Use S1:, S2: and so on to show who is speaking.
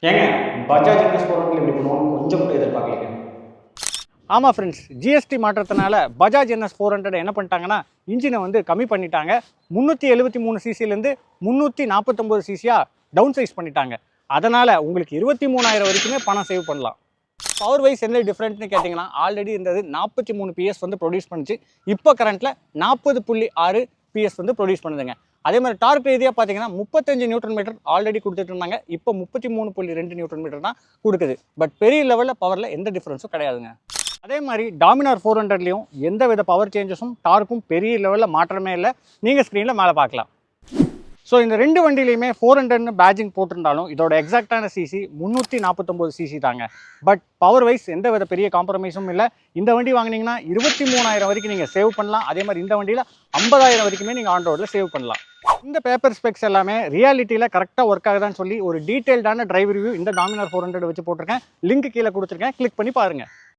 S1: ஏங்க பஜாஜ் இன்வெஸ்ட் போகிறவங்க இப்படி பண்ணுவாங்க கொஞ்சம் கூட எதிர்பார்க்கலைங்க.
S2: ஆமாம் ஃப்ரெண்ட்ஸ், ஜிஎஸ்டி மாற்றத்தினால பஜாஜ் NS 400 என்ன பண்ணிட்டாங்கன்னா இன்ஜினை வந்து கம்மி பண்ணிட்டாங்க. 373 சிசிலேருந்து 349 சிசியாக டவுன் சைஸ் பண்ணிட்டாங்க. அதனால் உங்களுக்கு 23,000 வரைக்குமே பணம் சேவ் பண்ணலாம். பவர் வைஸ் என்ன டிஃப்ரெண்ட்னு கேட்டிங்கன்னா, ஆல்ரெடி இருந்தது 43 PS வந்து ப்ரொடியூஸ் பண்ணிச்சு. இப்போ கரண்ட்டில் 40.6 PS வந்து ப்ரொடியூஸ் பண்ணுதுங்க. அதே மாதிரி டார்க் ரீதியாக பார்த்தீங்கன்னா 35 நியூட்டன் மீட்டர் ஆல்ரெடி கொடுத்துட்டு இருந்தாங்க. இப்போ 33.2 நியூட்டன் மீட்டர் தான் கொடுக்குது. பட் பெரிய லெவலில் பவரில் எந்த டிஃப்ரென்ஸும் கிடையாதுங்க. அதே மாதிரி டாமினார் 400லையும் எந்த வித பவர் சேஞ்சஸும் டார்க்கும் பெரிய லெவலில் மாற்றமே இல்லை. நீங்கள் ஸ்க்ரீனில் மேலே பார்க்கலாம். ஸோ இந்த ரெண்டு வண்டியிலையுமே 400ன்னு பேட்சிங் போட்டிருந்தாலும் இதோட எக்ஸாக்டான சிசி 349 சிசி தாங்க. பட் பவர் வைஸ் எந்த வித பெரிய காம்ப்ரமைஸும் இல்லை. இந்த வண்டி வாங்கினீங்கன்னா 23,000 வரைக்கும் நீங்கள் சேவ் பண்ணலாம். அதே மாதிரி இந்த வண்டியில் 50,000 வரைக்குமே நீங்கள் ஆன் ரோடில் சேவ் பண்ணலாம். இந்த பேப்பர் ஸ்பெக்ஸ் எல்லாமே ரியாலிட்டியில் கரெக்டாக ஒர்க் ஆகுதான்னு சொல்லி ஒரு டீட்டெயில்டான டிரைவ் ரிவ்யூ இந்த டாமினார் 400 வச்சு போட்டிருக்கேன். லிங்க் கீழே கொடுத்துருக்கேன், கிளிக் பண்ணி பாருங்கள்.